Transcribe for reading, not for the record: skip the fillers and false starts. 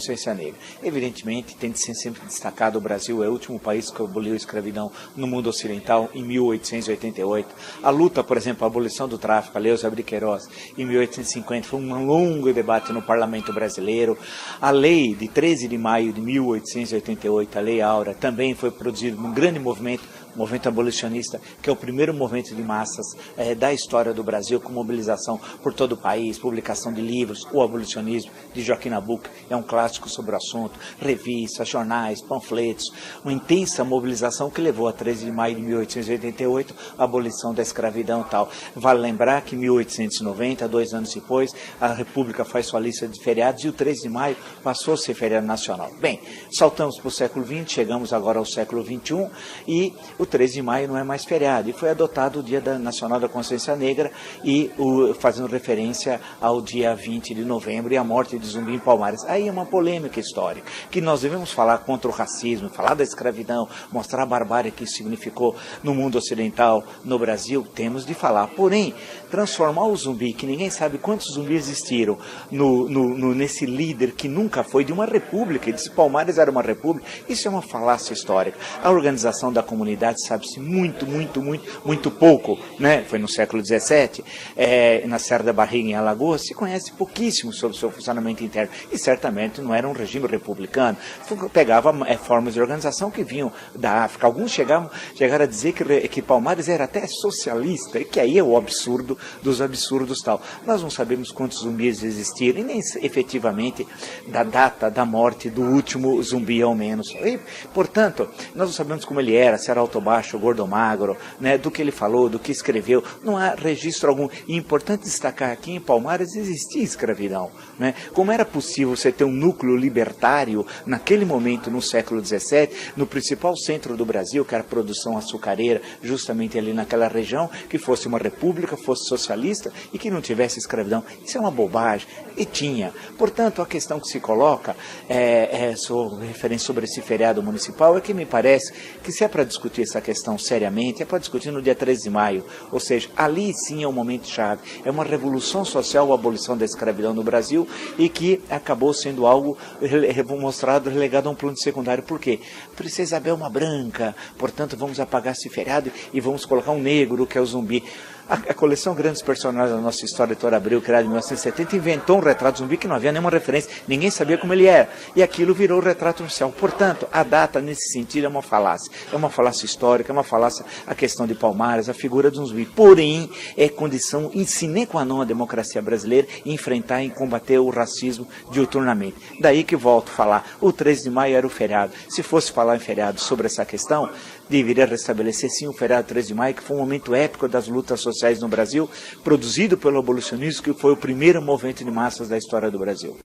Consciência Negra. Evidentemente, tem de ser sempre destacado, o Brasil é o último país que aboliu a escravidão no mundo ocidental em 1888. A luta, por exemplo, a abolição do tráfico, a Lei Eusébio de Queiroz, em 1850, foi um longo debate no parlamento brasileiro. A lei de 13 de maio de 1888, a Lei Áurea, também foi produzida num grande movimento abolicionista, que é o primeiro movimento de massas da história do Brasil, com mobilização por todo o país, publicação de livros. O Abolicionismo, de Joaquim Nabuco, é um clássico sobre o assunto, revistas, jornais, panfletos, uma intensa mobilização que levou a 13 de maio de 1888 a abolição da escravidão e tal. Vale lembrar que em 1890, 2 anos depois, a República faz sua lista de feriados e o 13 de maio passou a ser feriado nacional. Bem, saltamos para o século XX, chegamos agora ao século XXI e o 13 de maio não é mais feriado, e foi adotado o Dia Nacional da Consciência Negra, e fazendo referência ao dia 20 de novembro e à morte de Zumbi em Palmares. Aí é uma polêmica histórica, que nós devemos falar contra o racismo, falar da escravidão, mostrar a barbárie que isso significou no mundo ocidental, no Brasil, temos de falar. Porém, transformar o Zumbi, que ninguém sabe quantos zumbis existiram, nesse líder que nunca foi de uma república, e disse que Palmares era uma república, isso é uma falácia histórica. A organização da comunidade sabe-se muito pouco, né? Foi no século XVII, na Serra da Barriga, em Alagoas, se conhece pouquíssimo sobre o seu funcionamento interno, e certamente não era um regime republicano. Pegava formas de organização que vinham da África. Alguns chegaram a dizer que Palmares era até socialista, e que aí é o absurdo dos absurdos tal. Nós não sabemos quantos zumbis existiram, e nem efetivamente da data da morte do último zumbi, ao menos. E, portanto, nós não sabemos como ele era, se era alto ou baixo, gordo ou magro, né, do que ele falou, do que escreveu. Não há registro algum. E é importante destacar aqui, em Palmares existia escravidão, né? Como era possível você ter um núcleo libertário naquele momento, no século XVII, no principal centro do Brasil, que era a produção açucareira, justamente ali naquela região, que fosse uma república, fosse socialista e que não tivesse escravidão? Isso é uma bobagem. E tinha. Portanto, a questão que se coloca, referência sobre esse feriado municipal, é que me parece que, se é para discutir essa questão seriamente, é para discutir no dia 13 de maio, ou seja, ali sim é um momento chave, é uma revolução social, a abolição da escravidão no Brasil, e que acabou sendo algo mostrado, relegado a um plano secundário. Por quê? Princesa Isabel é uma branca, portanto vamos apagar esse feriado e vamos colocar um negro, que é o Zumbi. A coleção Grandes Personagens da Nossa História, Heitor Abreu, criada em 1970, inventou um retrato Zumbi que não havia nenhuma referência, ninguém sabia como ele era, e aquilo virou o retrato oficial. Portanto, a data, nesse sentido, é uma falácia histórica, é uma falácia a questão de Palmares, a figura do Zumbi. Porém, é condição sine qua non a democracia brasileira enfrentar e combater o racismo diuturnamente. Daí que volto a falar, o 13 de maio era o feriado. Se fosse falar em feriado sobre essa questão, deveria restabelecer sim o feriado 13 de maio, que foi um momento épico das lutas sociais no Brasil, produzido pelo abolicionismo, que foi o primeiro movimento de massas da história do Brasil.